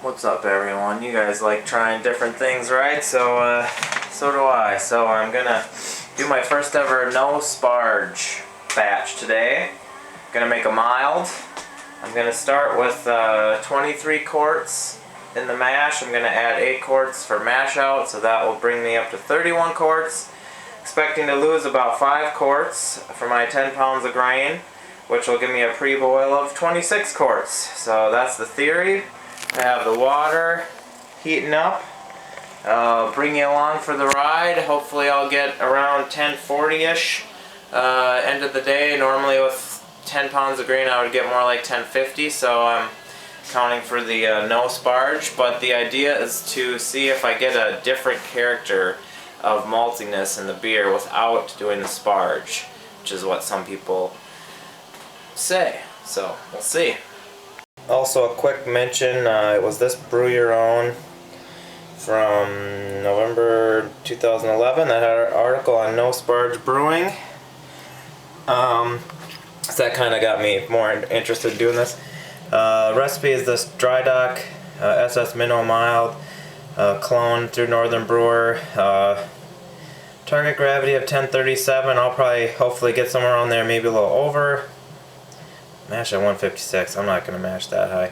What's up, everyone? You guys like trying different things, right? So do I. So I'm gonna do my first ever no sparge batch today. Gonna make a mild. I'm gonna start with 23 quarts in the mash. I'm gonna add 8 quarts for mash out, so that will bring me up to 31 quarts. Expecting to lose about 5 quarts for my 10 pounds of grain, which will give me a pre-boil of 26 quarts. So that's the theory. I have the water heating up. Bring you along for the ride. Hopefully I'll get around 1040-ish end of the day. Normally with 10 pounds of grain I would get more like 1050, so I'm counting for the no sparge. But the idea is to see if I get a different character of maltiness in the beer without doing the sparge, which is what some people say. So we'll see. Also, a quick mention, it was this Brew Your Own from November 2011 that had an article on no Sparge Brewing. So that kind of got me more interested in doing this. Recipe is this dry dock SS Minnow Mild clone through Northern Brewer. Target gravity of 1037. I'll probably hopefully get somewhere on there, maybe a little over. Mash at 156. I'm not going to mash that high.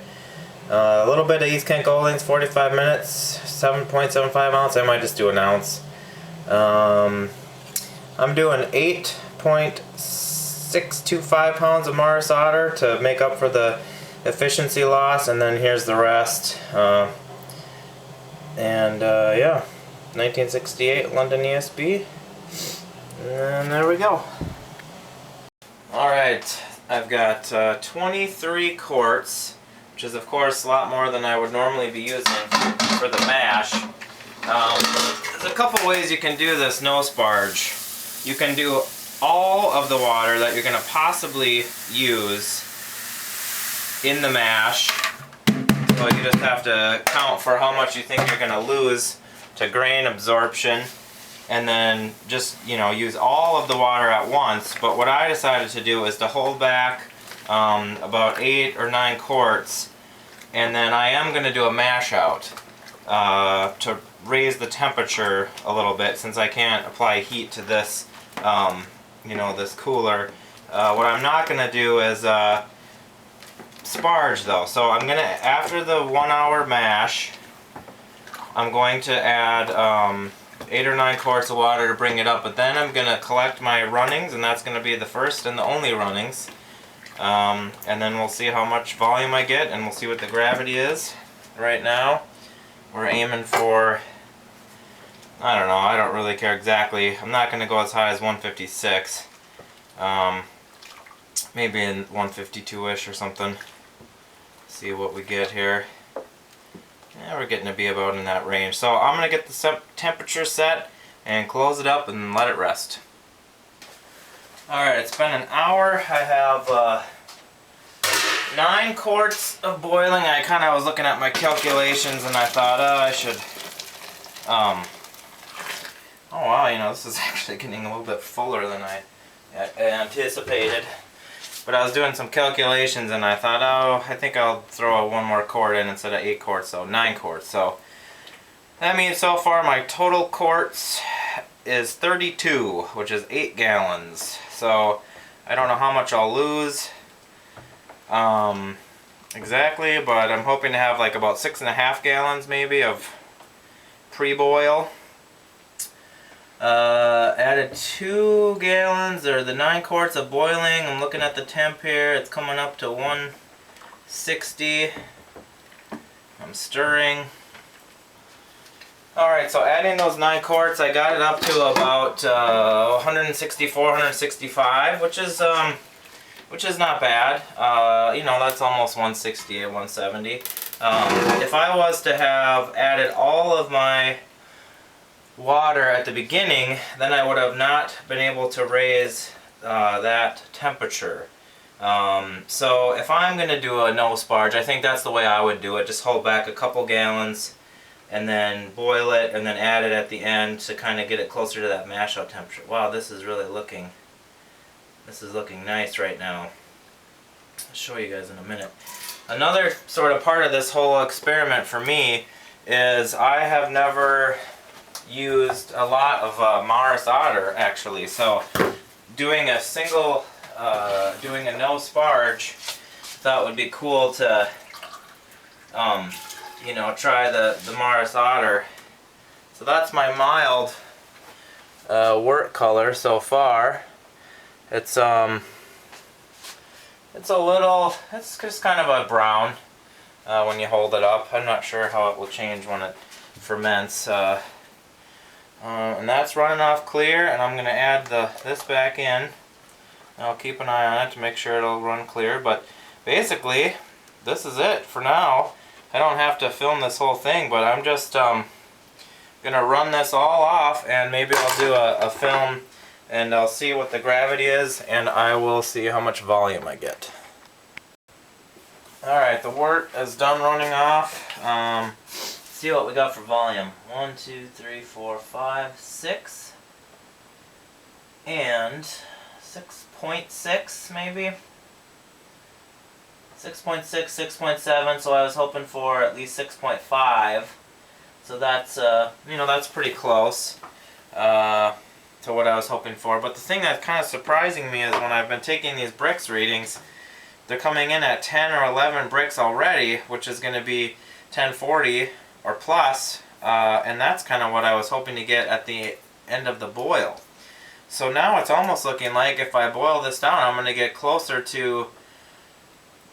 A little bit of East Kent Goldings, 45 minutes, 7.75 ounce. I might just do an ounce. I'm doing 8.625 pounds of Morris Otter to make up for the efficiency loss, and then here's the rest. Yeah, 1968 London ESB. And there we go. Alright. I've got 23 quarts, which is of course a lot more than I would normally be using for the mash. There's a couple ways you can do this no sparge. You can do all of the water that you're going to possibly use in the mash. So you just have to count for how much you think you're going to lose to grain absorption, and then just, you know, use all of the water at once. But what I decided to do is to hold back about 8 or 9 quarts, and then I am going to do a mash out to raise the temperature a little bit, since I can't apply heat to this, you know, this cooler. What I'm not going to do is sparge though. So I'm going to, after the 1 hour mash, I'm going to add 8 or 9 quarts of water to bring it up, but then I'm going to collect my runnings, and that's going to be the first and the only runnings. And then we'll see how much volume I get, and we'll see what the gravity is. Right now, we're aiming for, I don't know, I don't really care exactly. I'm not going to go as high as 156. Maybe in 152-ish or something. See what we get here. Yeah, we're getting to be about in that range. So I'm going to get the temperature set and close it up and let it rest. Alright, it's been an hour. I have 9 quarts of boiling. I kind of was looking at my calculations and I thought, oh, I should... oh wow, you know, this is actually getting a little bit fuller than I anticipated. But I was doing some calculations and I thought, oh, I think I'll throw 1 more quart in instead of 8 quarts, so 9 quarts. So that means so far my total quarts is 32, which is 8 gallons. So I don't know how much I'll lose exactly, but I'm hoping to have like about 6.5 gallons maybe of pre-boil. Added 2 gallons, or the 9 quarts of boiling. I'm looking at the temp here. It's coming up to 160. I'm stirring. Alright, so adding those 9 quarts, I got it up to about 164, 165, which is not bad. You know, that's almost 160 at 170. If I was to have added all of my water at the beginning, then I would have not been able to raise that temperature. So if I'm going to do a no sparge, I think that's the way I would do it. Just hold back a couple gallons and then boil it and then add it at the end to kind of get it closer to that mash out temperature. Wow, this is looking nice right now. I'll show you guys in a minute. Another sort of part of this whole experiment for me is I have never used a lot of Mars Otter actually. So doing a single, doing a no sparge, thought would be cool to, you know, try the Mars Otter. So that's my mild wort color so far. It's a little, it's just kind of a brown when you hold it up. I'm not sure how it will change when it ferments. And that's running off clear, and I'm going to add this back in. I'll keep an eye on it to make sure it'll run clear, but basically this is it for now. I don't have to film this whole thing, but I'm just going to run this all off, and maybe I'll do a film and I'll see what the gravity is, and I will see how much volume I get. Alright, the wort is done running off. See what we got for volume. 1, 2, 3, 4, 5, 6. And 6.6 maybe? 6.6, 6.7, so I was hoping for at least 6.5. So that's, you know, that's pretty close to what I was hoping for. But the thing that's kind of surprising me is when I've been taking these bricks readings, they're coming in at 10 or 11 bricks already, which is going to be 1040 or plus, and that's kind of what I was hoping to get at the end of the boil. So now it's almost looking like if I boil this down, I'm going to get closer to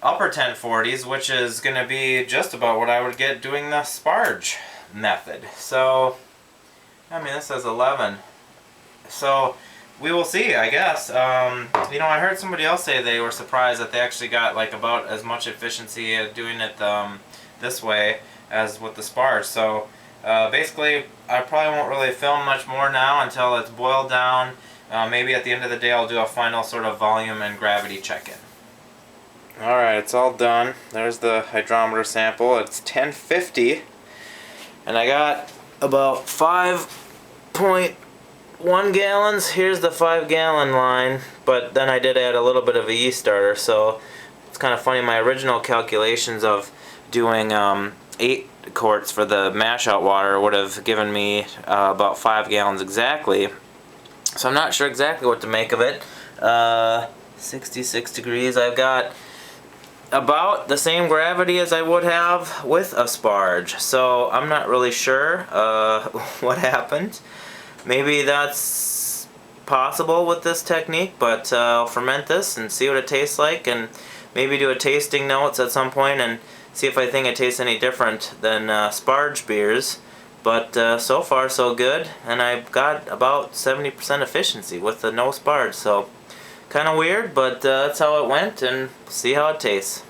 upper 1040s, which is going to be just about what I would get doing the sparge method. So, I mean, this says 11. So, we will see, I guess. You know, I heard somebody else say they were surprised that they actually got like about as much efficiency doing it this way as with the sparge. So, basically, I probably won't really film much more now until it's boiled down. Maybe at the end of the day I'll do a final sort of volume and gravity check-in. Alright, it's all done. There's the hydrometer sample. It's 1050. And I got about 5.1 gallons. Here's the 5-gallon line, but then I did add a little bit of a yeast starter, so it's kind of funny. My original calculations of doing 8 quarts for the mash out water would have given me about 5 gallons exactly. So I'm not sure exactly what to make of it. 66 degrees. I've got about the same gravity as I would have with a sparge, so I'm not really sure what happened. Maybe that's possible with this technique, but I'll ferment this and see what it tastes like, and maybe do a tasting notes at some point and see if I think it tastes any different than sparge beers. But so far so good, and I've got about 70% efficiency with the no sparge, so kind of weird, but that's how it went, and see how it tastes.